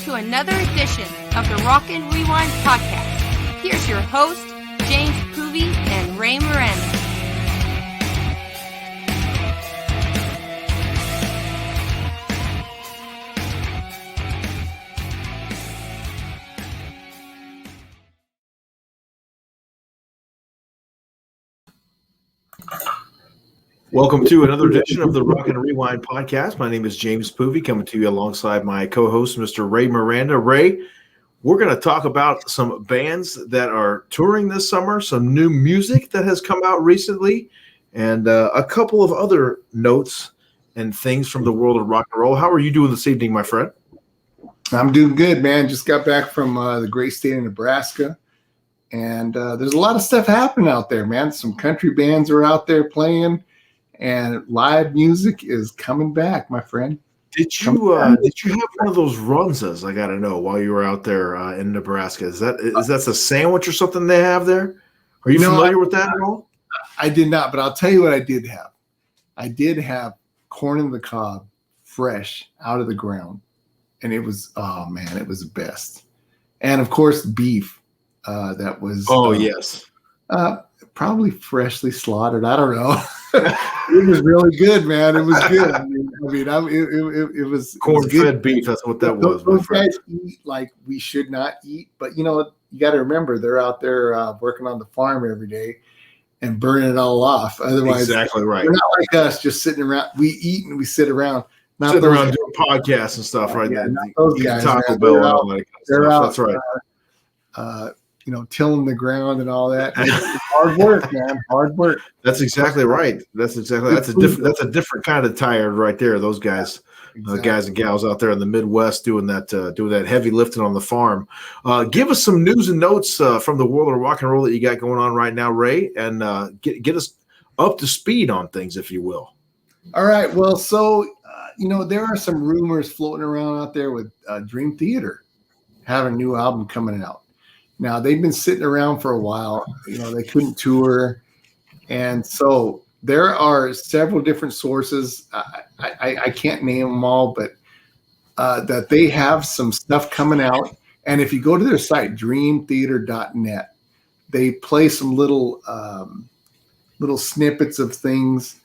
to another edition of the Rockin' Rewind podcast. Here's your host, James Poovey and Ray Miranda. Welcome to another edition of the Rockin' Rewind podcast. My name is James Poovey, coming to you alongside my co-host, Mr. Ray Miranda. Ray, we're going to talk about some bands that are touring this summer, some new music that has come out recently, and a couple of other notes and things from the world of rock and roll. How are you doing this evening, my friend? I'm doing good, man. Just got back from the great state of Nebraska, and there's a lot of stuff happening out there, man. Some country bands are out there playing. And live music is coming back, my friend. Did you have one of those runzas? I got to know while you were out there in Nebraska. Is that a sandwich or something they have there? Are you familiar with that at all? I did not, but I'll tell you what I did have. I did have corn on the cob, fresh out of the ground, and it was it was the best. And of course, beef. That was yes, probably freshly slaughtered. I don't know. It was really good, man. It was good. It was corn-fed beef. That's what that was. Those guys eat like we should not eat, but you got to remember they're out there working on the farm every day and burning it all off. Otherwise, exactly right. They're not like us, just sitting around. We eat and we sit around. Sitting around doing podcasts and stuff, right? Yeah, not those guys. Taco Bell and all that they're stuff. out, That's right. Tilling the ground and all that. It's hard work, man. Hard work. That's exactly right. That's a different kind of tired right there. Those guys, Exactly. Guys and gals out there in the Midwest doing that heavy lifting on the farm. Give us some news and notes from the world of rock and roll that you got going on right now, Ray, and get us up to speed on things, if you will. All right. Well, so there are some rumors floating around out there with Dream Theater having a new album coming out. Now, they've been sitting around for a while. They couldn't tour. And so there are several different sources. I can't name them all, but that they have some stuff coming out. And if you go to their site, dreamtheater.net, they play some little snippets of things,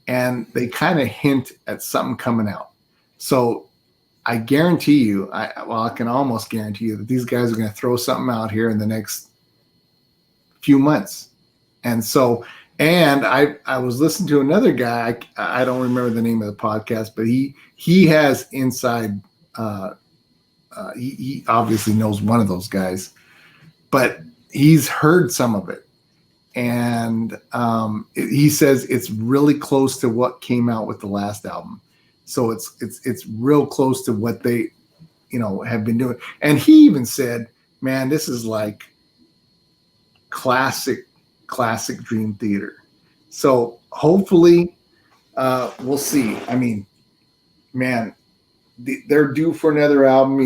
and they kind of hint at something coming out. So I guarantee you, I can almost guarantee you that these guys are going to throw something out here in the next few months. And so, I was listening to another guy. I don't remember the name of the podcast, but he has inside. He obviously knows one of those guys, but he's heard some of it, and he says it's really close to what came out with the last album. So it's real close to what they, have been doing. And he even said, man, this is like classic Dream Theater. So hopefully we'll see. I mean, man, they're due for another album.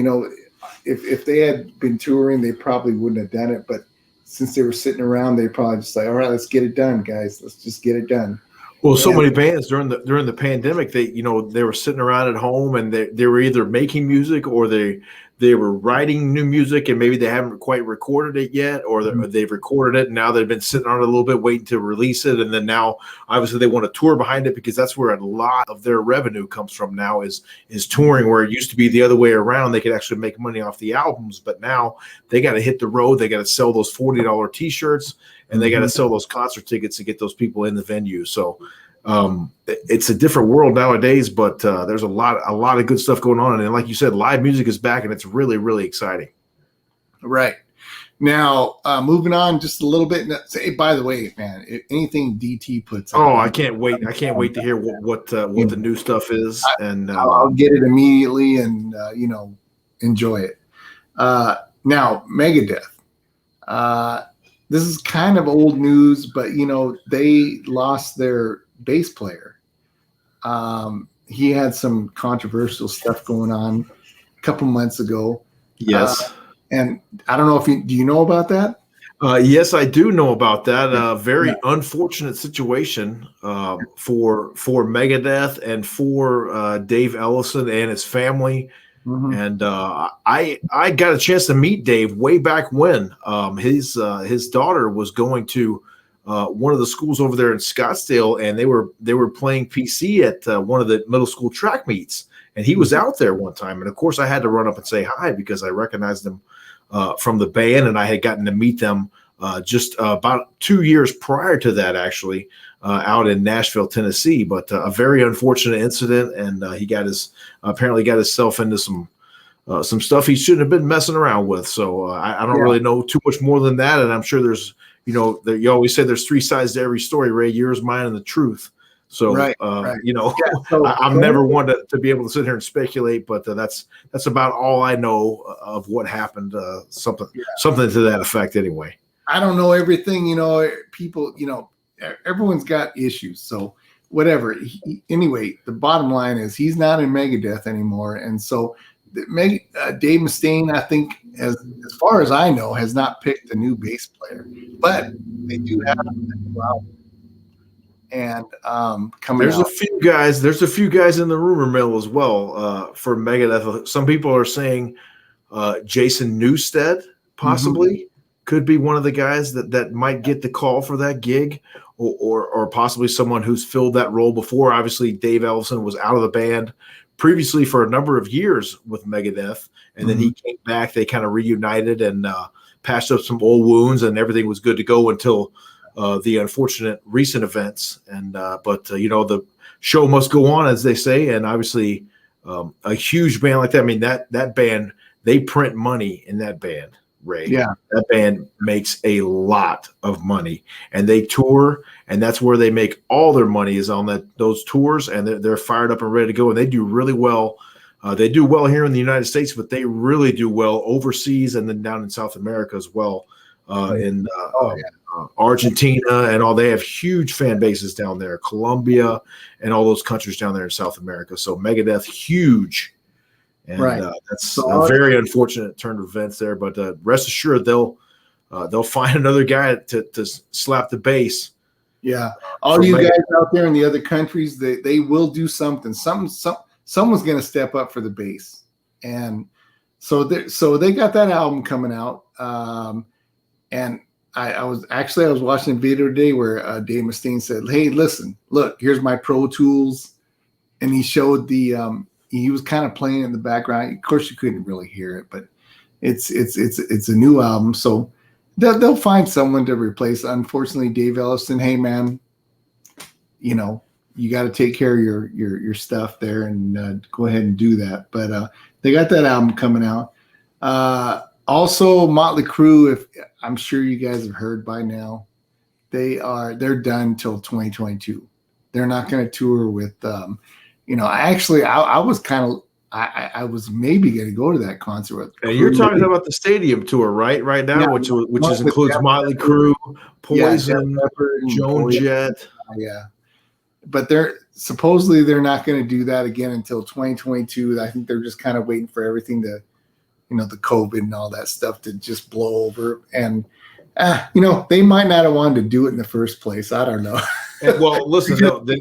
If they had been touring, they probably wouldn't have done it. But since they were sitting around, they probably just like, all right, let's get it done, guys. Let's just get it done. Well, so many bands during the pandemic, they were sitting around at home and they were either making music or they were writing new music, and maybe they haven't quite recorded it yet, or they've recorded it and now they've been sitting on it a little bit waiting to release it, and then now obviously they want to tour behind it, because that's where a lot of their revenue comes from now is touring, where it used to be the other way around. They could actually make money off the albums, but now they got to hit the road. They got to sell those $40 t-shirts, and they got to sell those concert tickets to get those people in the venue. So it's a different world nowadays, but there's a lot of good stuff going on. And like you said, live music is back, and it's really, really exciting. Right. Now, moving on just a little bit. Hey, by the way, man, if anything DT puts out. Oh, I can't wait. I can't wait to hear what the new stuff is. I'll get it immediately and, enjoy it. Now, Megadeth. This is kind of old news, but, they lost their bass player. He had some controversial stuff going on a couple months ago. Yes. And I don't know if do you know about that? Yes, I do know about that. Very unfortunate situation for Megadeth and for Dave Ellison and his family. Mhm. And I got a chance to meet Dave way back when. His daughter was going to one of the schools over there in Scottsdale, and they were playing PC at one of the middle school track meets, and he was out there one time. And of course, I had to run up and say hi because I recognized him from the band, and I had gotten to meet them just about 2 years prior to that, actually, out in Nashville, Tennessee. But a very unfortunate incident, and he apparently got himself into some stuff he shouldn't have been messing around with. So I don't really know too much more than that. And I'm sure there's, you always say there's three sides to every story, Ray, yours, mine, and the truth. So, Right. So, I'm never one to be able to sit here and speculate, but that's about all I know of what happened. Something to that effect anyway. I don't know everything, people, everyone's got issues. So whatever. Anyway, the bottom line is he's not in Megadeth anymore. And so Dave Mustaine, I think, as far as I know, has not picked a new bass player, but they do have a new album. And coming there's out. There's a few guys in the rumor mill as well for Megadeth. Some people are saying Jason Newsted possibly could be one of the guys that might get the call for that gig, or possibly someone who's filled that role before. Obviously, Dave Ellefson was out of the band previously for a number of years with Megadeth, and then he came back. They kind of reunited and patched up some old wounds, and everything was good to go until the unfortunate recent events. And but the show must go on, as they say, and obviously a huge band like that. I mean, that band, they print money in that band, Ray. Yeah, that band makes a lot of money, and they tour, and that's where they make all their money is on those tours, and they're fired up and ready to go, and they do really well. They do well here in the United States, but they really do well overseas and then down in South America as well. In Argentina and all, they have huge fan bases down there, Colombia and all those countries down there in South America. So Megadeth, huge. And that's a very unfortunate turn of events there, but rest assured they'll find another guy to slap the bass. Yeah, all you guys out there in the other countries, they will do something. Someone's going to step up for the bass, and so they got that album coming out. And I was watching a video today where Dave Mustaine said, "Hey, listen, look, here's my Pro Tools," and he showed he was kind of playing in the background. Of course, you couldn't really hear it, but it's a new album, so they'll find someone to replace. Unfortunately, Dave Ellefson, hey man, you got to take care of your stuff there and go ahead and do that. But they got that album coming out. Also, Motley Crue, if I'm sure you guys have heard by now, they're done till 2022. They're not going to tour with. I was maybe going to go to that concert. And you're talking about the stadium tour, right? Right now, which includes Motley Crue, Poison, Joan Jett. Yeah, but they're not going to do that again until 2022. I think they're just kind of waiting for everything to, the COVID and all that stuff to just blow over. And they might not have wanted to do it in the first place. I don't know. Well, listen, they want to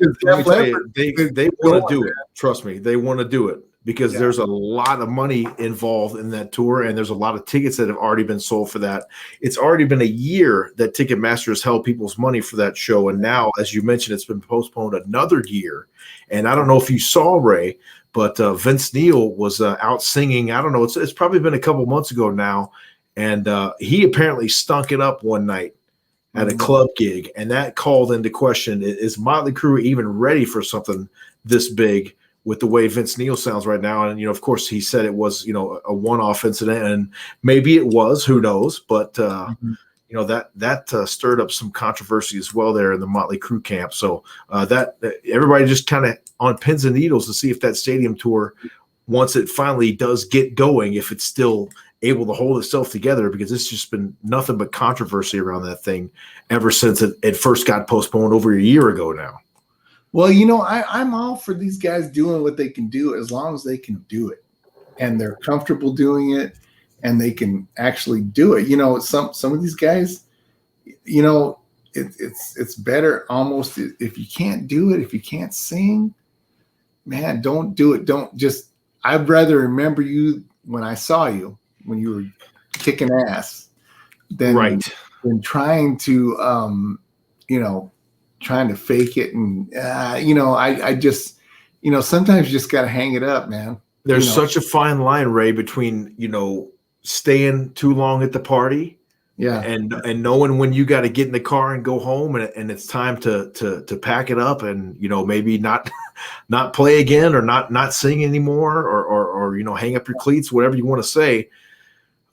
do it. Trust me, they want to do it because there's a lot of money involved in that tour, and there's a lot of tickets that have already been sold for that. It's already been a year that Ticketmaster has held people's money for that show, and now, as you mentioned, it's been postponed another year. And I don't know if you saw, Ray, but Vince Neil was out singing. I don't know. It's probably been a couple months ago now, and he apparently stunk it up one night at a club gig, and that called into question: is Motley Crue even ready for something this big with the way Vince Neil sounds right now? And of course, he said it was a one-off incident, and maybe it was. Who knows? But that stirred up some controversy as well there in the Motley Crue camp. So that everybody just kind of on pins and needles to see if that stadium tour, once it finally does get going, if it's still able to hold itself together, because it's just been nothing but controversy around that thing ever since it first got postponed over a year ago now. Well, I'm all for these guys doing what they can do as long as they can do it and they're comfortable doing it and they can actually do it. Some of these guys, it's better almost if you can't do it, if you can't sing, man, don't do it. Don't just, I'd rather remember you when I saw you when you were kicking ass than trying to trying to fake it. And I just sometimes you just got to hang it up, man. There's such a fine line, Ray, between staying too long at the party, and knowing when you got to get in the car and go home, and it's time to pack it up, and maybe not play again, or not sing anymore, or hang up your cleats, whatever you want to say.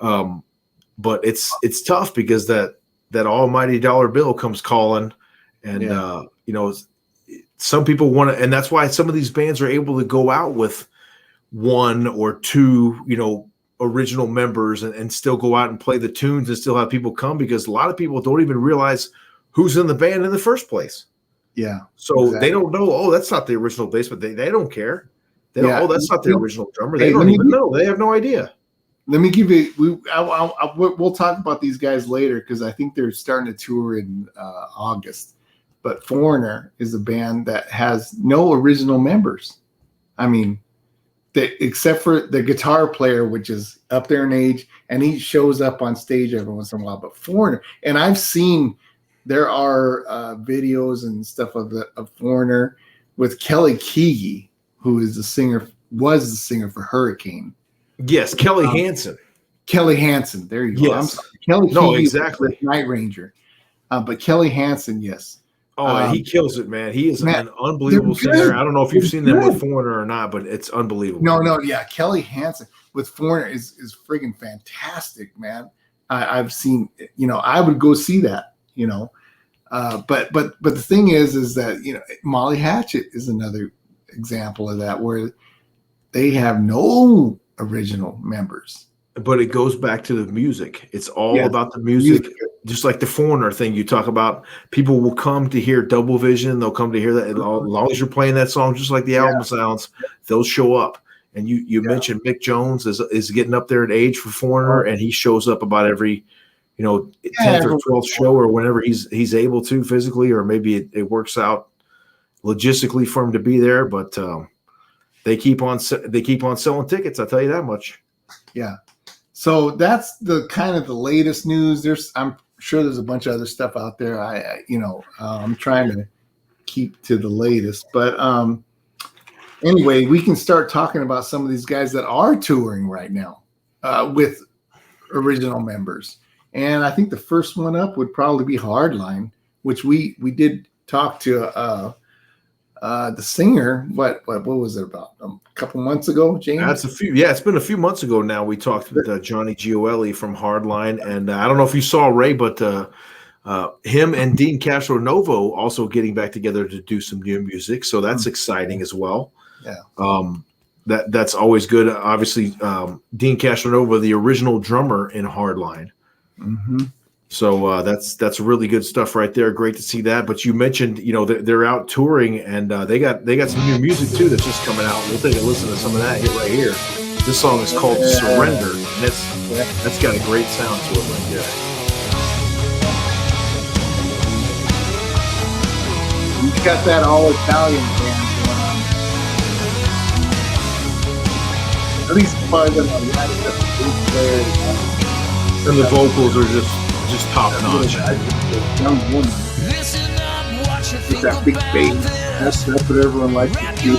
But it's tough because that almighty dollar bill comes calling, and some people want to, and that's why some of these bands are able to go out with one or two original members and still go out and play the tunes and still have people come, because a lot of people don't even realize who's in the band in the first place. So they don't know, oh, that's not the original bass, but they don't care. They don't, oh, that's not the original drummer. They don't even know. They have no idea. Let me give you, we'll talk about these guys later, because I think they're starting to tour in August. But Foreigner is a band that has no original members. I mean, except for the guitar player, which is up there in age, and he shows up on stage every once in a while. But Foreigner, and I've seen, there are videos and stuff of Foreigner with Kelly Keagy, who is was the singer for Hurricane. Yes, Kelly Hansen. Kelly Hansen, there you go. Yes. I'm sorry. Kelly Keagy, no, exactly. Night Ranger. But Kelly Hansen, yes. Oh, he kills it, man. He is an unbelievable singer. I don't know if you've seen them with Foreigner or not, but it's unbelievable. No, yeah. Kelly Hansen with Foreigner is friggin' fantastic, man. I've seen, I would go see that, but the thing is that, Molly Hatchet is another example of that, where they have no original members. But it goes back to the music. It's all about the music. Just like the Foreigner thing you talk about, people will come to hear Double Vision. They'll come to hear that. As long as you're playing that song, just like the album sounds, they'll show up. And you mentioned Mick Jones is getting up there in age for Foreigner, and he shows up about every 10th or 12th show, or whenever he's able to physically, or maybe it works out logistically for him to be there. But they keep on selling tickets. I'll tell you that much. Yeah. So that's the kind of the latest news. I'm sure there's a bunch of other stuff out there. I'm trying to keep to the latest, but anyway, we can start talking about some of these guys that are touring right now with original members. And I think the first one up would probably be Hardline, which we did talk to the singer. What was it about? A couple months ago, James? It's been a few months ago now. We talked with Johnny Gioeli from Hardline, and I don't know if you saw, Ray, but him and Dean Castronovo also getting back together to do some new music, so that's exciting as well. That's always good. Obviously, Dean Castronovo, the original drummer in Hardline. So that's really good stuff right there. Great to see that. But you mentioned, they're out touring, and they got some new music too that's just coming out. We'll take a listen to some of that right here. This song is called Surrender, and that's got a great sound to it right there. You've got that all Italian band going on. At least part of them are and the vocals are just top notch. Young woman with that big bass. That's what everyone likes to do.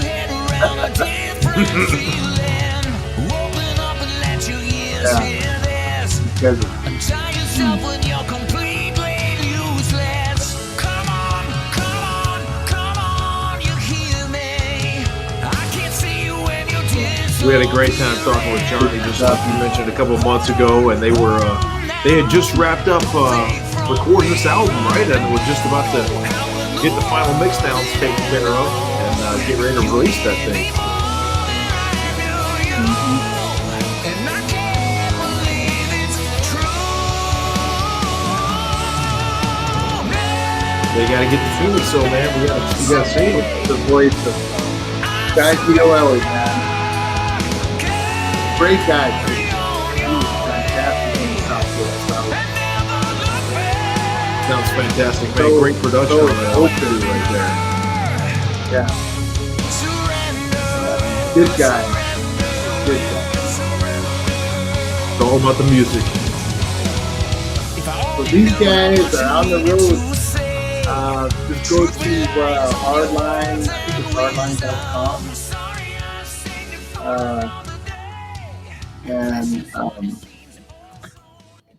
We had a great time talking with Johnny, just like you mentioned a couple of months ago, and they had just wrapped up recording this album, right? And we're just about to get the final mix downs taken care of and get ready to release that thing. They got to get the feeling, so man, you got to see the voice of Guy Gioeli, man. Great guy. Sounds fantastic, man. Great production on that right there. Yeah. Good guy. all about the music. So these guys are on the road. Just go to Hardline. I think it's hardline.com. And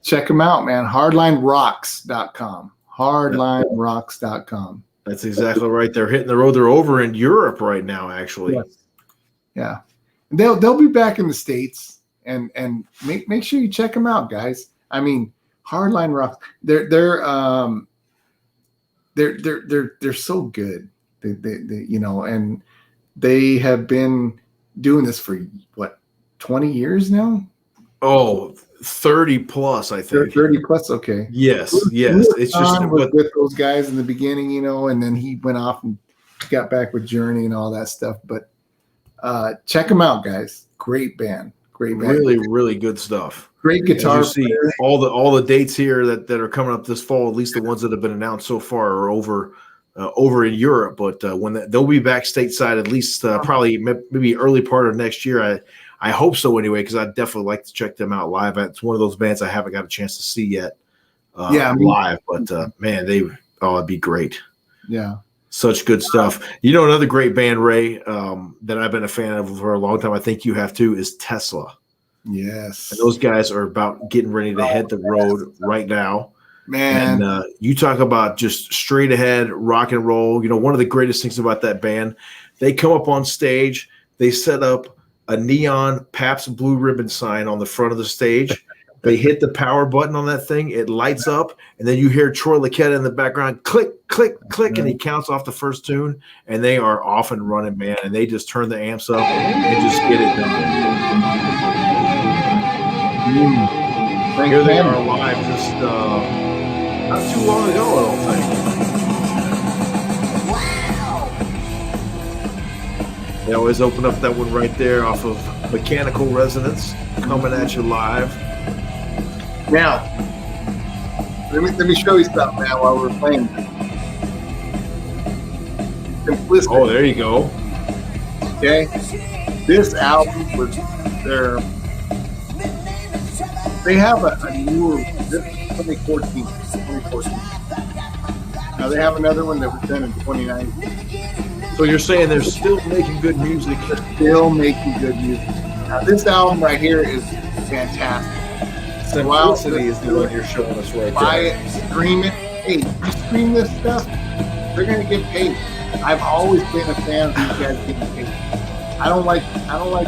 check them out, man. Hardlinerocks.com. Hardlinerocks.com. That's exactly right. They're hitting the road. They're over in Europe right now, actually. Yes. Yeah. And they'll be back in the States, and make sure you check them out, guys. I mean, Hardline Rocks. They're so good. They and they have been doing this for what, 20 years now? Oh, 30 plus, I think. 30 plus, okay. Yes. It's just with those guys in the beginning, and then he went off and got back with Journey and all that stuff. But check them out, guys. Great band. Really, really good stuff. Great guitar. As you see, all the dates here that are coming up this fall, at least the ones that have been announced so far, are over in Europe. But they'll be back stateside at least probably maybe early part of next year. I hope so anyway, because I'd definitely like to check them out live. It's one of those bands I haven't got a chance to see yet live. But man, it'd be great. Yeah. Such good stuff. Another great band, Ray, that I've been a fan of for a long time, I think you have too, is Tesla. Yes. And those guys are about getting ready to hit the road right now. Man. And you talk about just straight ahead rock and roll. One of the greatest things about that band, they come up on stage, they set up a neon Pabst Blue Ribbon sign on the front of the stage. They hit the power button on that thing. It lights up, and then you hear Troy Luccketta in the background, click, click, click, and he counts off the first tune, and they are off and running, man. And they just turn the amps up and just get it done. Here they are live just not too long ago, I don't think. They always open up that one right there off of Mechanical Resonance, coming at you live. Now, let me show you something now while we're playing. Simplicity. Oh, there you go. Okay, this album was they have a newer. This is 2014. Now they have another one that was done in 2019. So you're saying they're still making good music? Still making good music. Now this album right here is fantastic. Simplicity is the one you're showing us right Buy there. it, stream it. Hey, you stream this stuff, they're gonna get paid. I've always been a fan of these guys getting paid. I don't like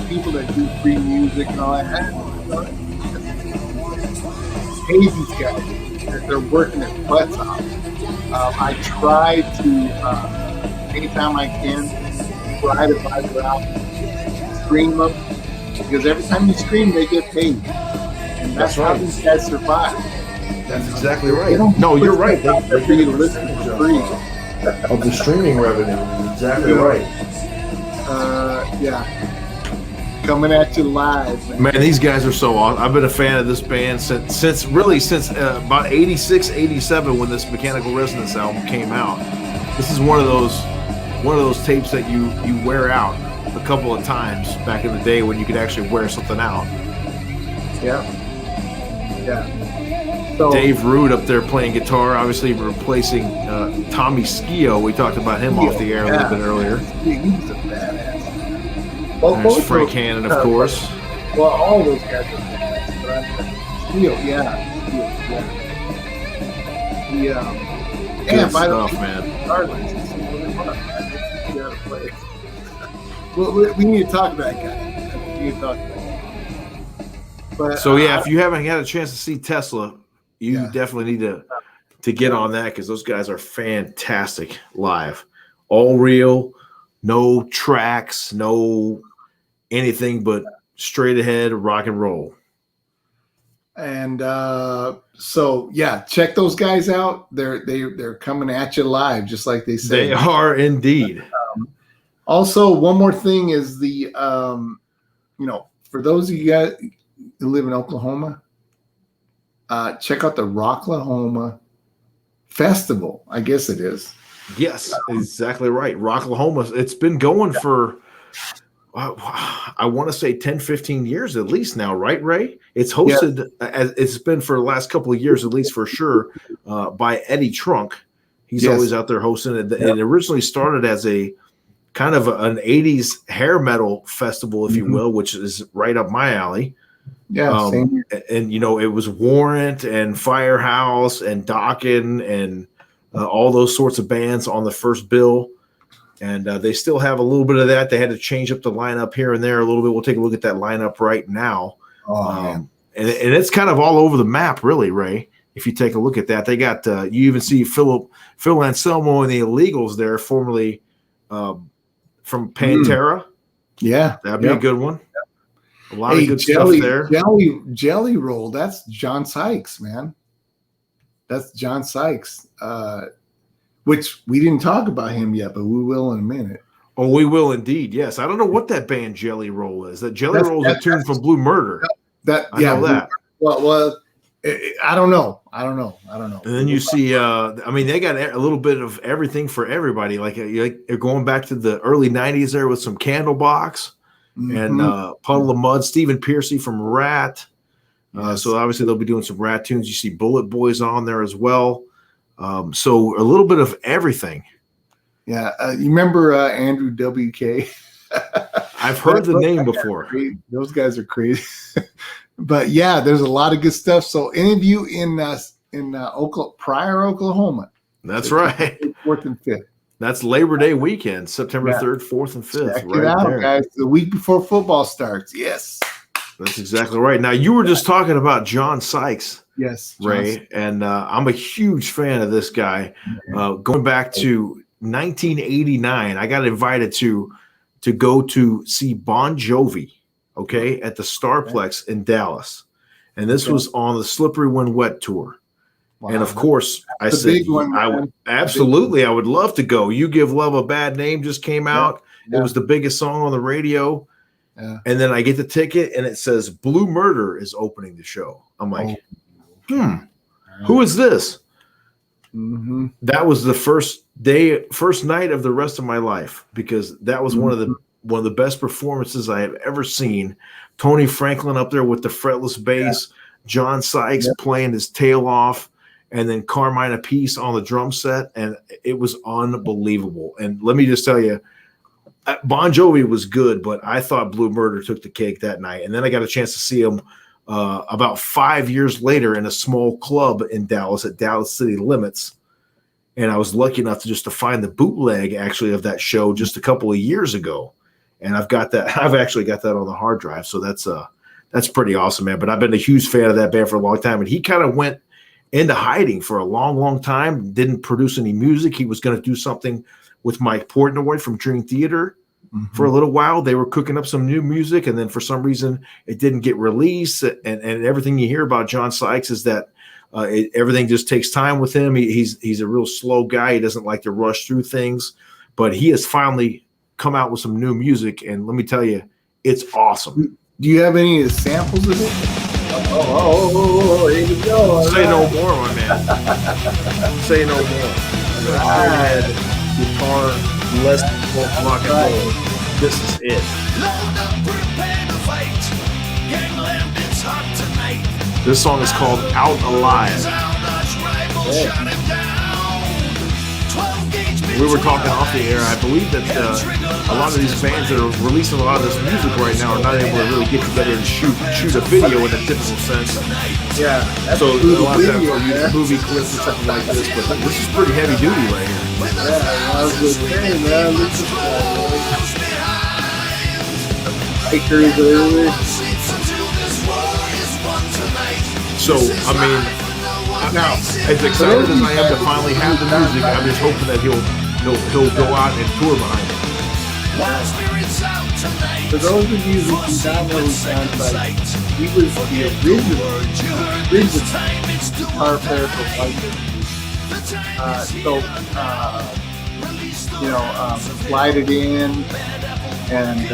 people that do free music and all that. Pay these guys. They're working their butts off. I try to anytime I can try to buy their albums, stream them, because every time you stream, they get paid. And that's how these guys survive. That's exactly right. No, you're right. They're for you to listen for free. Of the streaming revenue. Exactly right. Yeah. Coming at you live. Man, these guys are so awesome. I've been a fan of this band since about 86, 87 when this Mechanical Resonance album came out. This is one of those tapes that you wear out a couple of times back in the day when you could actually wear something out. Yeah. So, Dave Root up there playing guitar, obviously replacing Tommy Skio. We talked about him off the air a little bit earlier. He was a badass. There's Frank Hannon, of course. Well, all those guys are badass. But Skio, Good stuff, man. Well, we need to talk about that guy. But, so if you haven't had a chance to see Tesla, you definitely need to get on that, because those guys are fantastic live. All real, no tracks, no anything but straight ahead rock and roll. And check those guys out. They're coming at you live, just like they say. They are indeed. Also, one more thing is the for those of you guys who live in Oklahoma, check out the Rocklahoma Festival. I guess it is. Yes, exactly right. Rocklahoma. It's been going for I want to say 10, 15 years at least now, right, Ray? It's hosted, as it's been for the last couple of years, at least for sure, by Eddie Trunk. He's always out there hosting it. It originally started as a kind of an 80s hair metal festival, if you will, which is right up my alley. Yeah, same. And, it was Warrant and Firehouse and Dokken and all those sorts of bands on the first bill. And they still have a little bit of that. They had to change up the lineup here and there a little bit. We'll take a look at that lineup right now. And it's kind of all over the map, really, Ray. If you take a look at that, they got you even see Phil Anselmo and the Illegals there, formerly from Pantera. Yeah, that'd be a good one. A lot of good Jelly, stuff there. Jelly Roll. That's John Sykes, man. That's John Sykes. Which we didn't talk about him yet, but we will in a minute. Oh, we will indeed. Yes, I don't know what that band Jelly Roll is. That Jelly Roll is a tune from Blue Murder. I know that. Well, I don't know. And then you see, they got a little bit of everything for everybody. Like you're going back to the early '90s there with some Candlebox and Puddle of Mud. Stephen Pearcy from Rat. So obviously they'll be doing some Rat tunes. You see Bullet Boys on there as well. So a little bit of everything. Yeah. You remember Andrew WK? I've heard the name before. Those guys are crazy. But yeah, there's a lot of good stuff. So any of you in Pryor, Oklahoma. That's right. 4th and 5th. That's Labor Day weekend, September 3rd, 4th, and 5th. Check it out, guys. The week before football starts. Yes. That's exactly right. Now, you were just talking about John Sykes. Yes, Ray, and I'm a huge fan of this guy. Going back to 1989, I got invited to go to see Bon Jovi, at the Starplex in Dallas, and this was on the Slippery When Wet tour. Wow. And of course, I said, I would love to go. You Give Love a Bad Name just came out. It was the biggest song on the radio. Yeah. And then I get the ticket, and it says Blue Murder is opening the show. I'm like, who is this? That was the first night of the rest of my life, because that was one of the best performances I have ever seen. Tony Franklin up there with the fretless bass, John Sykes playing his tail off, and then Carmine Appice on the drum set, and it was unbelievable. And let me just tell you, Bon Jovi was good, but I thought Blue Murder took the cake that night. And then I got a chance to see him about 5 years later in a small club in Dallas at Dallas City Limits. And I was lucky enough to find the bootleg actually of that show just a couple of years ago. And I've actually got that on the hard drive. So that's pretty awesome, man. But I've been a huge fan of that band for a long time. And he kind of went into hiding for a long, long time, didn't produce any music. He was going to do something with Mike Portnoy from Dream Theater for a little while. They were cooking up some new music, and then for some reason it didn't get released. And everything you hear about John Sykes is that everything just takes time with him. He's a real slow guy. He doesn't like to rush through things, but he has finally come out with some new music, and let me tell you, it's awesome. Do you have any samples of it? Here we go. Say no more, my man. Say no more. Right. Guitar, less rock and roll. This is it. This song is called Out Alive. We were talking off the air. I believe that a lot of these bands that are releasing a lot of this music right now are not able to really get together and shoot a video in a typical sense. Yeah. So a lot of times they'll use movie clips or something like this, but this is pretty heavy duty right here. Yeah, I was just saying, man. This is So, I mean, now, as excited as I am to finally have the music, I'm just hoping that he'll go out and tour behind it. For those of you who do not know who John Sykes, he was the original guitar player for Viking. Slide It In, and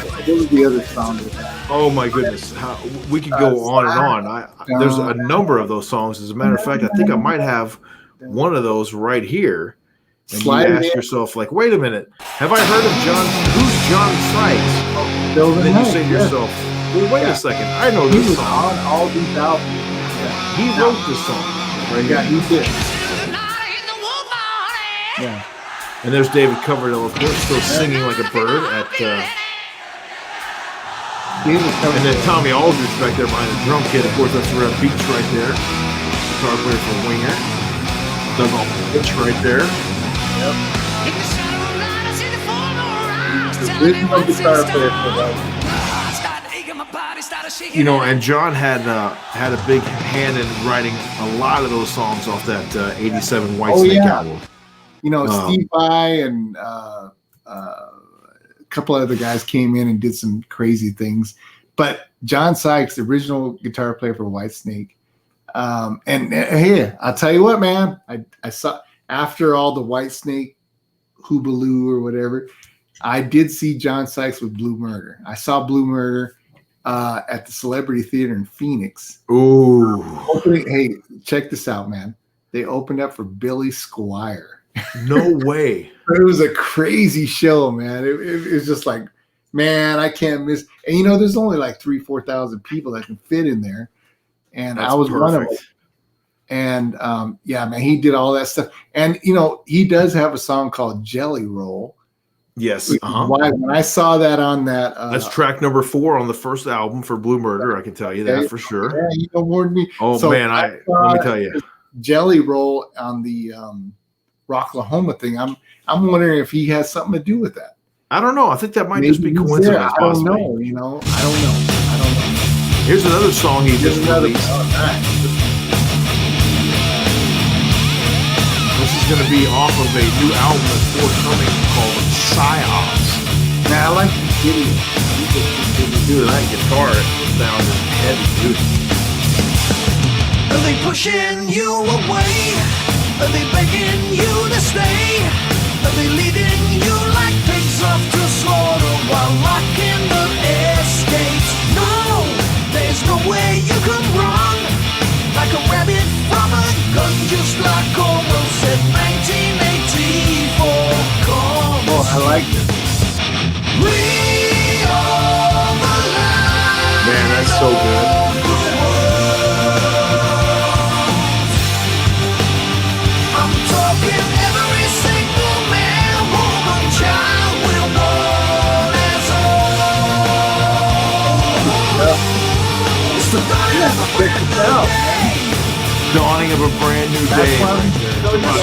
what was the other song with that? Oh my goodness, we could go on and on. There's a number of those songs. As a matter of fact, I think I might have one of those right here. And you ask yourself, like, wait a minute, have I heard of John? Who's John Sykes? And then you say to yourself, well, wait a second, I know this song. On all these albums. Yeah. He wrote this song. Right? Yeah, he did. Yeah. And there's David Coverdale, of course, still singing like a bird at. And then Tommy Aldridge back there behind the drum kit. Of course, that's Red Beach right there. Guitar player for Winger. Doug off the pitch right there. Yep. Original guitar player for that. You know, and John had a big hand in writing a lot of those songs off that '87 Whitesnake album. You know, Steve Vai and a couple other guys came in and did some crazy things, but John Sykes, the original guitar player for Whitesnake, and hey, I'll tell you what, man, I saw after all the Whitesnake Hoobaloo or whatever, I did see John Sykes with Blue Murder. I saw Blue Murder at the Celebrity Theater in Phoenix. Ooh. Hey, check this out, man. They opened up for Billy Squier. No way. It was a crazy show, man. It was just like, man, I can't miss. And you know, there's only like 3,000-4,000 people that can fit in there, and I was perfect. One of them. And yeah, man, he did all that stuff. And you know, he does have a song called Jelly Roll. Yes. Why when I saw that on that, that's track number 4 on the first album for Blue Murder. I can tell you that for sure. Yeah, you don't warn me. Oh so man, let me tell you, Jelly Roll on the Rocklahoma thing. I'm wondering if he has something to do with that. I don't know. I think that might just be coincidence. I don't know. You know, I don't know. Here's another song he just released. This is going to be off of a new album that's forthcoming called Psyops. Now I like the video. Dude, that guitar sound is heavy, dude. Are they pushing you away? Are they begging you to stay? Are they leading you like pigs off to slaughter while locking the escapes? No, there's no way you can run like a rabbit from a gun, just like Orwell said 1984. Oh, I like this. We are the light. Man, that's so good. Every single man, woman, child will want us all. It's the dawning of a brand new day. Dawning of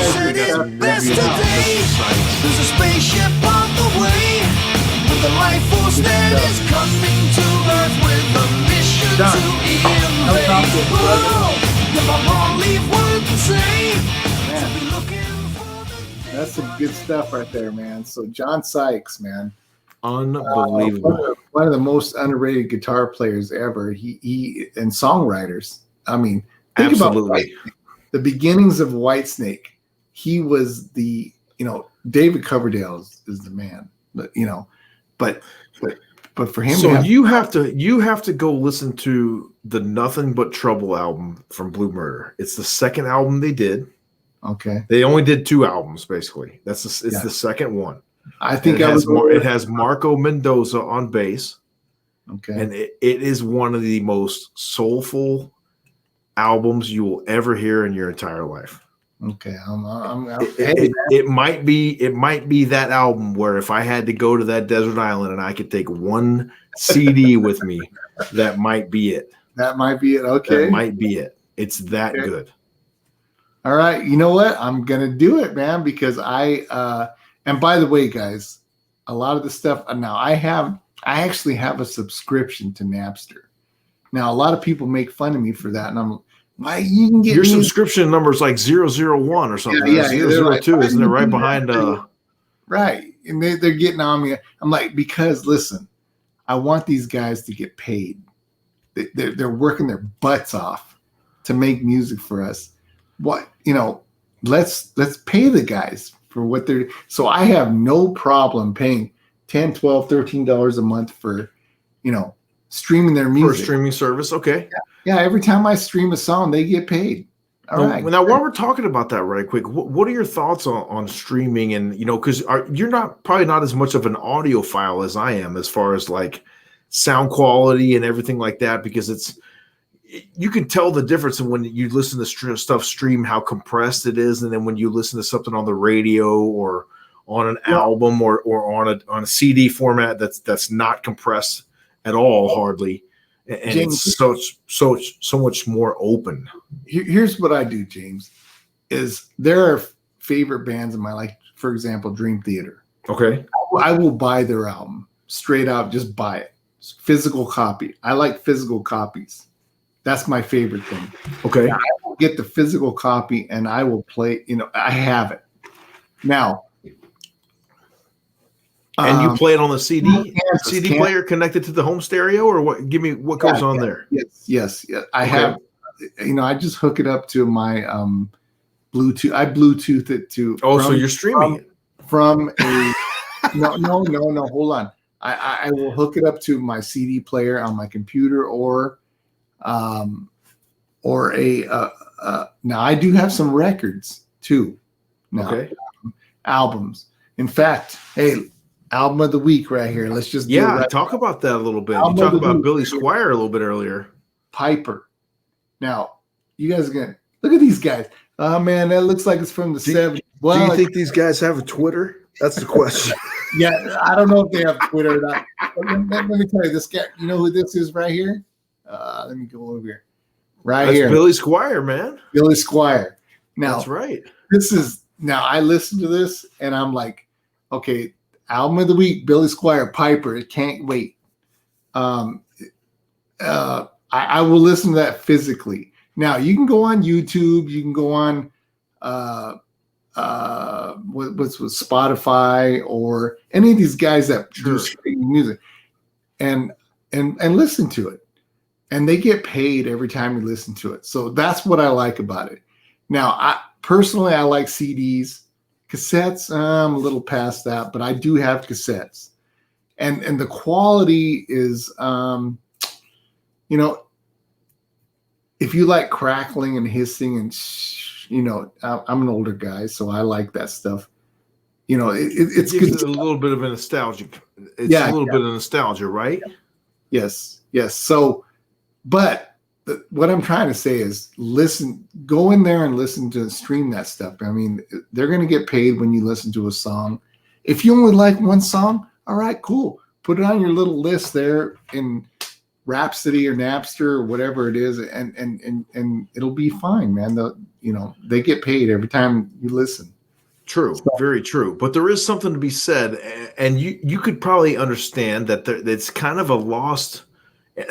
a brand new day. There's a spaceship on the way with a life force that is coming to Earth with a mission to invade. If I'm wrong, leave word to say. That's some good stuff right there, man. So John Sykes, man, unbelievable. One of the most underrated guitar players ever. He and songwriters. I mean, think absolutely. About the beginnings of Whitesnake. He was the, you know, David Coverdale is the man. But you know, but for him, so you have to go listen to the Nothing But Trouble album from Blue Murder. It's the second album they did. Okay. They only did 2 albums, basically. It's the second one. I think it has Marco Mendoza on bass. Okay. And it is one of the most soulful albums you will ever hear in your entire life. Okay. It might be that album where if I had to go to that desert island and I could take one CD with me, that might be it. That might be it. Okay. That might be it. It's that good. All right, you know what? I'm gonna do it, man, because and by the way, guys, a lot of the stuff now I actually have a subscription to Napster. Now a lot of people make fun of me for that, and I'm why you can get your subscription number is like 001 or something. Yeah, 002, like, isn't it right behind right. And they're getting on me. I'm like, because listen, I want these guys to get paid. They're working their butts off to make music for us. What, you know, let's pay the guys for what they're. So I have no problem paying $10, $12, $13 a month for, you know, streaming their music. For a streaming service. Okay. Yeah. Every time I stream a song, they get paid. All right. Now, while we're talking about that right quick, what are your thoughts on streaming? And, because you're probably not as much of an audiophile as I am as far as like sound quality and everything like that, because you can tell the difference in when you listen to stuff stream, how compressed it is. And then when you listen to something on the radio or on an album or on a CD format that's not compressed at all, hardly. And James, it's so much more open. Here's what I do, James, is there are favorite bands of mine, like, for example, Dream Theater. Okay. I will buy their album straight out, just buy it. Physical copy. I like physical copies. That's my favorite thing. Okay. I will get the physical copy and I will play, I have it. Now, and you play it on the CD player connected to the home stereo, or what? Give me what goes on there. Yes. I have. I just hook it up to my Bluetooth. I Bluetooth it to. Oh, so you're streaming it from a. No. Hold on. I will hook it up to my CD player on my computer, or a. Now I do have some records too. Now, okay. Albums. In fact, hey. Album of the week right here. Let's just talk about that a little bit. You talked about Billy Squier a little bit earlier. Piper. Now, you guys are gonna look at these guys. Oh man, that looks like it's from the 70s. Well, do you think these guys have a Twitter? That's the question. Yeah, I don't know if they have Twitter or not. Let me tell you, this guy. You know who this is right here? Let me go over here. That's here, Billy Squier, man. Billy Squier. Now, that's right. Now I listen to this and I'm like, okay. Album of the week, Billy Squier, Piper. It can't wait. I will listen to that physically. Now you can go on YouTube. You can go on what's with Spotify or any of these guys that do streaming music, and listen to it. And they get paid every time you listen to it. So that's what I like about it. Now, I like CDs. Cassettes, I'm a little past that, but I do have cassettes, and the quality is, if you like crackling and hissing and, I'm an older guy, so I like that stuff. It's good. A little bit of a nostalgic. It's a little bit of nostalgia, right? Yes. So, but what I'm trying to say is go in there and listen to stream that stuff. I mean, they're going to get paid when you listen to a song. If you only like one song, all right, cool. Put it on your little list there in Rhapsody or Napster or whatever it is. And it'll be fine, man. They get paid every time you listen. True. Very true. But there is something to be said. And you could probably understand that it's kind of a lost.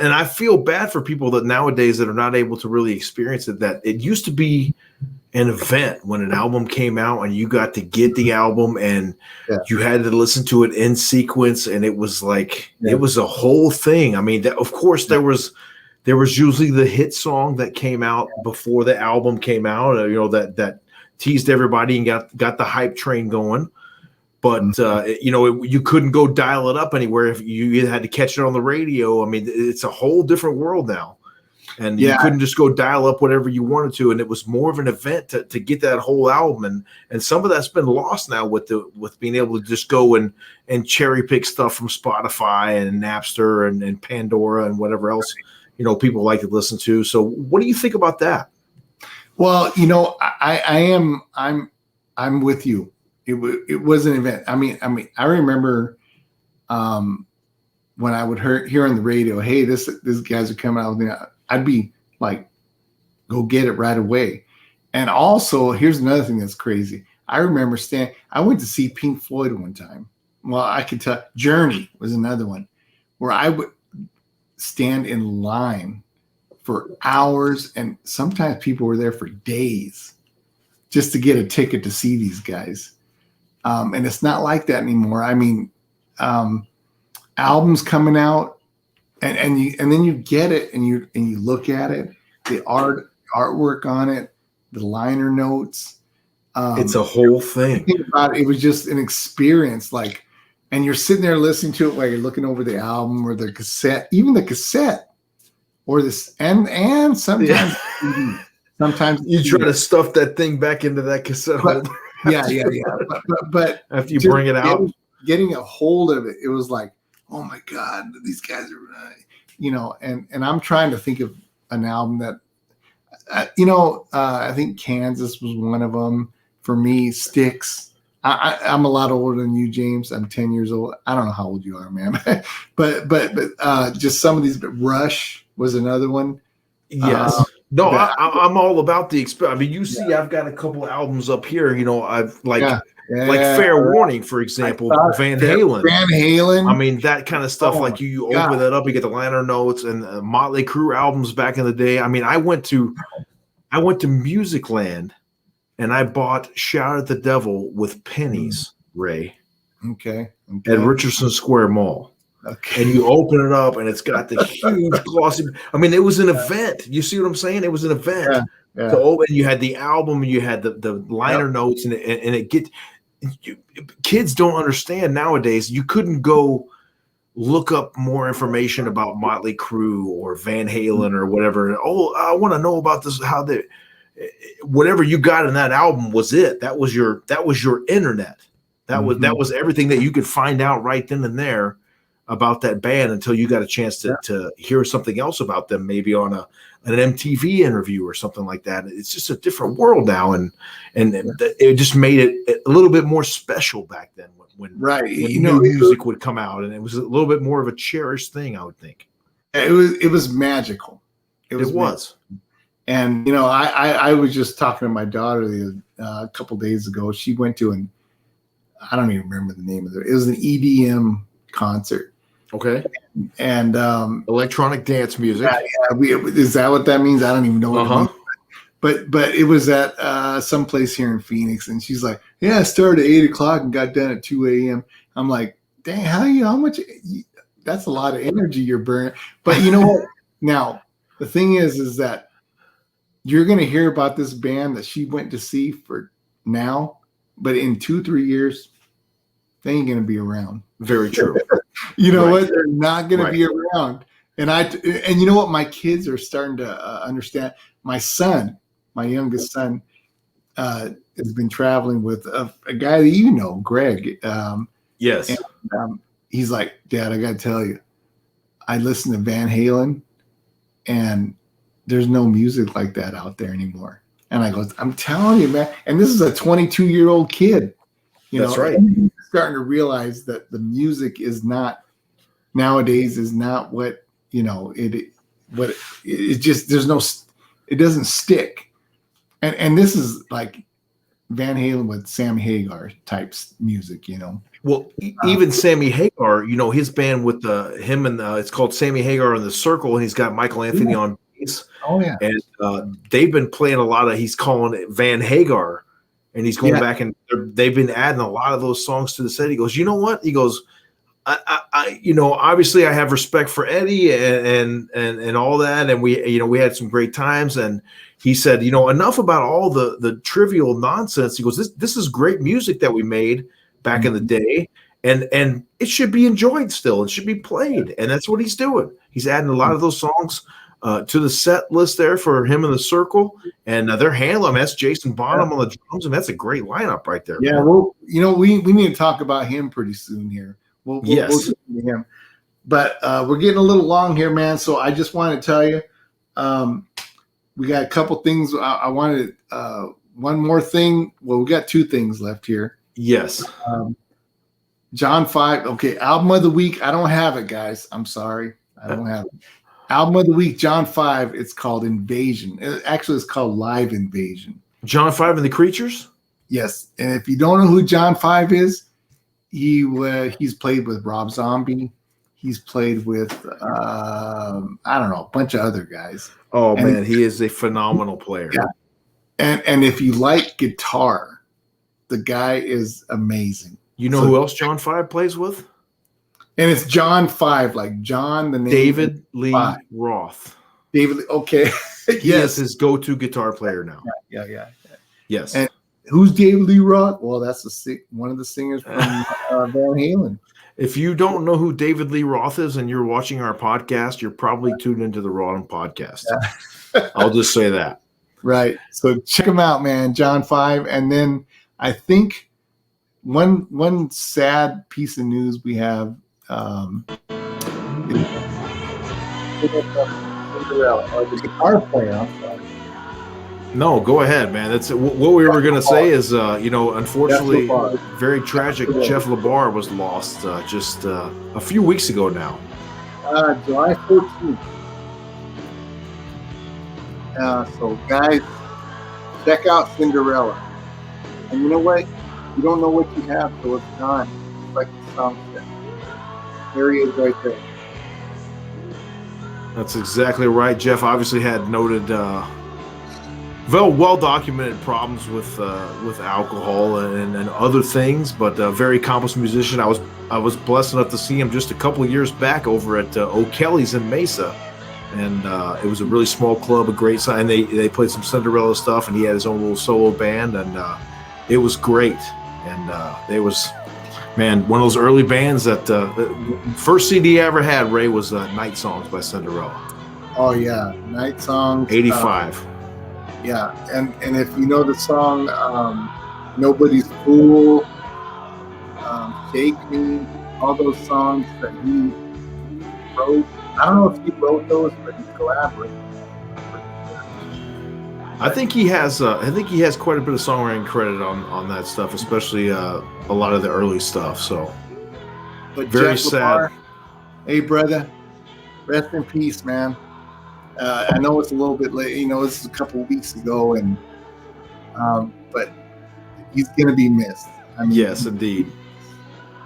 And I feel bad for people that nowadays that are not able to really experience it, that it used to be an event when an album came out and you got to get the album and you had to listen to it in sequence. And it was like, it was a whole thing. I mean, of course there was usually the hit song that came out before the album came out, that teased everybody and got the hype train going. But, you couldn't go dial it up anywhere if you had to catch it on the radio. I mean, it's a whole different world now. And you couldn't just go dial up whatever you wanted to. And it was more of an event to get that whole album. And some of that's been lost now with being able to just go and cherry pick stuff from Spotify and Napster and Pandora and whatever else, people like to listen to. So what do you think about that? Well, I'm with you. It was an event. I mean, I remember when I would hear on the radio, hey, this guys are coming out with me. I'd be like, go get it right away. And also, here's another thing that's crazy. I remember I went to see Pink Floyd one time. Well, I could tell. Journey was another one where I would stand in line for hours, and sometimes people were there for days just to get a ticket to see these guys. And it's not like that anymore. I mean, albums coming out, and then you get it and you look at it, the artwork on it, the liner notes. It's a whole thing. It was just an experience, and you're sitting there listening to it while you're looking over the album or the cassette, even the cassette, or this, and sometimes CD. sometimes You try to stuff that thing back into that cassette holder. Yeah. But After you bring it out, getting a hold of it, it was like, oh my God, these guys are, and I'm trying to think of an album that, I think Kansas was one of them. For me, Styx. I'm a lot older than you, James. I'm 10 years old. I don't know how old you are, man. but just some of these. But Rush was another one. Yes. No, I'm all about the experience. I mean, you see, I've got a couple albums up here. I've like Fair Warning, for example, Van Halen. Van Halen. I mean, that kind of stuff. Like you open that up, you get the liner notes and Motley Crue albums back in the day. I mean, I went to Music Land, and I bought "Shout at the Devil" with pennies, Ray. Okay. At Richardson Square Mall. Okay. And you open it up, and it's got the huge glossy. I mean, it was an event. You see what I'm saying? It was an event. Yeah. To open, you had the album, and you had the liner notes, and it get. Kids don't understand nowadays. You couldn't go look up more information about Motley Crue or Van Halen or whatever. Oh, I want to know about this. How they, whatever you got in that album was it. That was your internet. That was everything that you could find out right then and there about that band until you got a chance to hear something else about them, maybe on an MTV interview or something like that. It's just a different world now, and it just made it a little bit more special back then when new music would come out, and it was a little bit more of a cherished thing, I would think. It was magical. It was. Magical. And I was just talking to my daughter a couple days ago. She went to I don't even remember the name of it. It was an EDM concert. Okay. And electronic dance music. Is that what that means? I don't even know what it means. But it was at some place here in Phoenix, and she's like, "Yeah, I started at 8:00 and got done at 2 a.m." I'm like, "Dang, how much? That's a lot of energy you're burning." But you know what? Now the thing is that you're going to hear about this band that she went to see for now, but in 2-3 years, they ain't going to be around. Very true. You know what? They're not going to be around. And you know what? My kids are starting to understand. My son, my youngest son, has been traveling with a guy that you know, Greg. Yes. And, he's like, "Dad, I got to tell you, I listen to Van Halen, and there's no music like that out there anymore." And I go, "I'm telling you, man." And this is a 22-year-old kid. That's right. Starting to realize that the music is not nowadays is not what it just it doesn't stick. And this is like Van Halen with Sam Hagar types music, Well, even Sammy Hagar, his band with him and it's called Sammy Hagar and the Circle, and he's got Michael Anthony on bass. Oh yeah. And they've been playing a lot of. He's calling it Van Hagar. And he's going back, and they've been adding a lot of those songs to the set. He goes, "You know what?" He goes, I obviously I have respect for Eddie and all that, and we had some great times." And he said, enough about all the trivial nonsense. He goes, "This is great music that we made back in the day, and it should be enjoyed still. It should be played." And that's what he's doing. He's adding a lot of those songs to the set list there for him in the Circle, and they're handling. That's Jason Bonham on the drums, and that's a great lineup right there. Yeah, man. Well, we need to talk about him pretty soon here. We'll get to him, but we're getting a little long here, man. So I just want to tell you, we got a couple things. I wanted one more thing. Well, we got two things left here. Yes. John 5. Okay, album of the week. I don't have it, guys. I'm sorry, I don't have it. Album of the week, John 5. It's called Invasion. It's called Live Invasion. John 5 and the Creatures? Yes. And if you don't know who John 5 is, he's played with Rob Zombie. He's played with, I don't know, a bunch of other guys. Oh, man, he is a phenomenal player. Yeah. And if you like guitar, the guy is amazing. You know who else John 5 plays with? And it's John 5, like John, the name. David Lee Roth. David, okay. He is his go-to guitar player now. Yeah. Yes. And who's David Lee Roth? Well, that's one of the singers from Van Halen. If you don't know who David Lee Roth is and you're watching our podcast, you're probably tuned into the Wrong podcast. Yeah. I'll just say that. Right. So check them out, man. John 5. And then I think one sad piece of news we have Cinderella, or the guitar player. I'm sorry. No, go ahead, man. That's what we were gonna say. Is unfortunately, very tragic. Jeff Lebar was lost just a few weeks ago now. July 14th. So guys, check out Cinderella. And you know what? You don't know what you have till it's gone. It's like the song said. There he is right there. That's exactly right. Jeff obviously had noted, well documented problems with alcohol and other things, but a very accomplished musician. I was blessed enough to see him just a couple of years back over at O'Kelly's in Mesa, and it was a really small club, a great sign. And they played some Cinderella stuff, and he had his own little solo band, and it was great. And it was, man, one of those early bands that the first CD I ever had, Ray, was Night Songs by Cinderella. Oh yeah, Night Songs. 85. Yeah, and if you know the song Nobody's Fool, Shake Me, all those songs that he wrote. I don't know if he wrote those, but he collaborated. I think he has quite a bit of songwriting credit on that stuff, especially a lot of the early stuff. So, but very Jeff sad. Lebar, hey brother, rest in peace, man. I know it's a little bit late. You know, this is a couple of weeks ago, and but he's gonna be missed. I mean, Yes, indeed.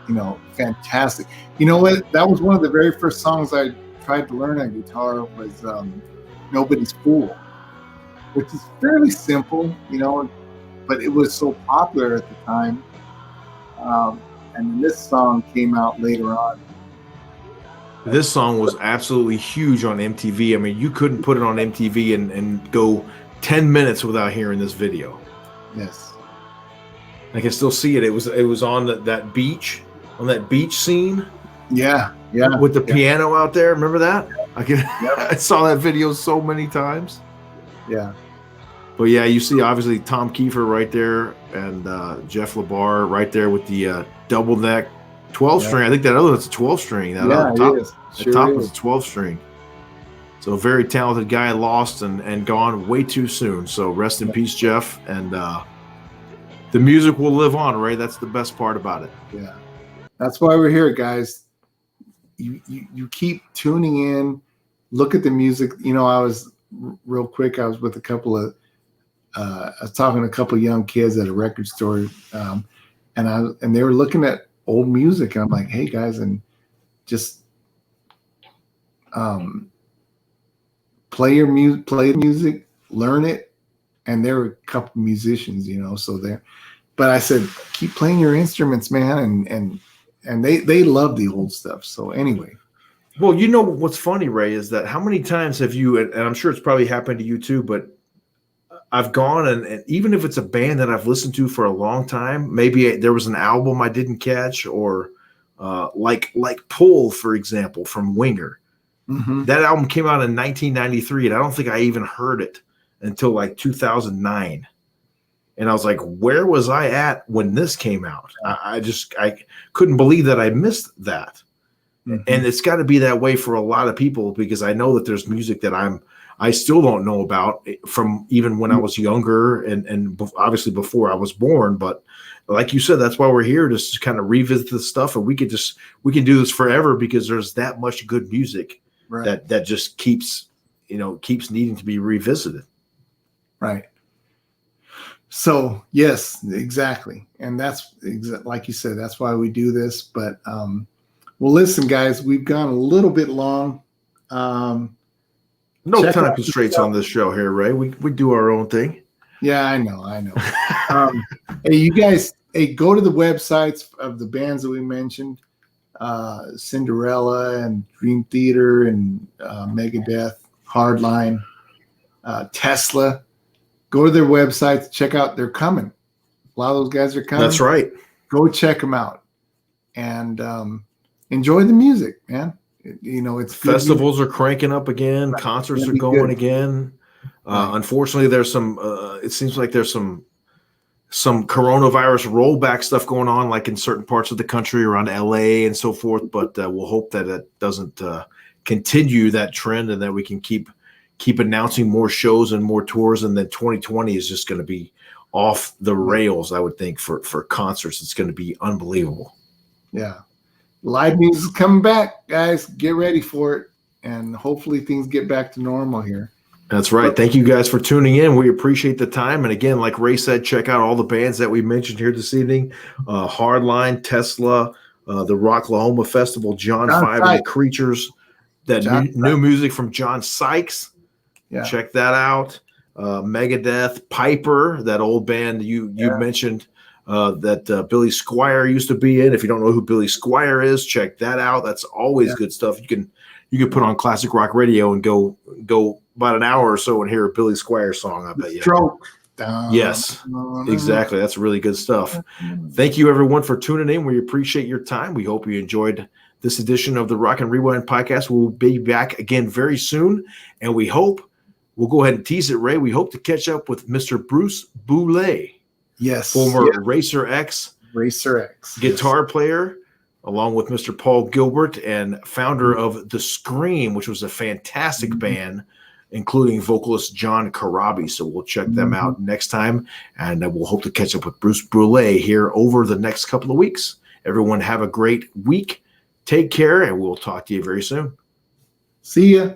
You know, fantastic. You know what? That was one of the very first songs I tried to learn on guitar was "Nobody's Fool," which is fairly simple, you know, but it was so popular at the time. And then this song came out later on. This song was absolutely huge on MTV. I mean, you couldn't put it on MTV and go 10 minutes without hearing this video. Yes. I can still see it. It was on that beach scene. Yeah. With the piano out there. Remember that? I saw that video so many times. Yeah. But yeah, you see obviously Tom Kiefer right there and Jeff Lebar right there with the double neck 12 string. I think that other one's a 12 string. That top, it is. the top was a 12 string. So a very talented guy, lost and gone way too soon. So rest in peace, Jeff. And the music will live on, right? That's the best part about it. Yeah. That's why we're here, guys. You keep tuning in, look at the music. You know, I was with a couple of I was talking to a couple of young kids at a record store, and they were looking at old music, and I'm like, hey guys, and just play the music, learn it. And there were a couple musicians, you know, so there. But I said, keep playing your instruments, man, and they love the old stuff. So anyway. Well, you know what's funny, Ray, is that how many times have you, and I'm sure it's probably happened to you too, but I've gone and even if it's a band that I've listened to for a long time, maybe there was an album I didn't catch, or like Pull, for example, from Winger. Mm-hmm. That album came out in 1993, and I don't think I even heard it until like 2009. And I was like, where was I at when this came out? I couldn't believe that I missed that. Mm-hmm. And it's got to be that way for a lot of people, because I know that there's music that I still don't know about from even when I was younger and obviously before I was born. But like you said, that's why we're here, to kind of revisit the stuff, and we can do this forever, because there's that much good music that just keeps needing to be revisited. Right. So yes, exactly. And that's like you said, that's why we do this. But well, listen, guys, we've gone a little bit long. No time constraints on this show here, Ray. We do our own thing. Yeah, I know. Hey, you guys, go to the websites of the bands that we mentioned, Cinderella and Dream Theater and Megadeth, Hardline, Tesla. Go to their websites, check out. They're coming. A lot of those guys are coming. That's right. Go check them out and enjoy the music, man. You know, it's festivals are cranking up again. Concerts are going again. Unfortunately, there's some. It seems like there's some coronavirus rollback stuff going on, like in certain parts of the country around LA and so forth. But we'll hope that it doesn't continue that trend, and that we can keep announcing more shows and more tours. And then 2020 is just going to be off the rails, I would think, for concerts. It's going to be unbelievable. Yeah. Live music is coming back, guys. Get ready for it. And hopefully things get back to normal here. That's right. Thank you guys for tuning in. We appreciate the time. And again, like Ray said, check out all the bands that we mentioned here this evening. Hardline, Tesla, the Rocklahoma Festival, John 5 and the Creatures, that new music from John Sykes. Yeah. Check that out. Megadeth, Piper, that old band you mentioned that Billy Squier used to be in. If you don't know who Billy Squier is, check that out. That's always good stuff. You can put on classic rock radio and go about an hour or so and hear a Billy Squier song, I bet you. Stroke. Yes, exactly. That's really good stuff. Thank you, everyone, for tuning in. We appreciate your time. We hope you enjoyed this edition of the Rock and Rewind podcast. We'll be back again very soon, and we hope, we'll go ahead and tease it, Ray, we hope to catch up with Mr. Bruce Boulay. Yes. Former Racer X guitar player, along with Mr. Paul Gilbert, and founder of The Scream, which was a fantastic band, including vocalist John Karabi. So we'll check them out next time, and we'll hope to catch up with Bruce Boulay here over the next couple of weeks. Everyone have a great week. Take care, and we'll talk to you very soon. See ya.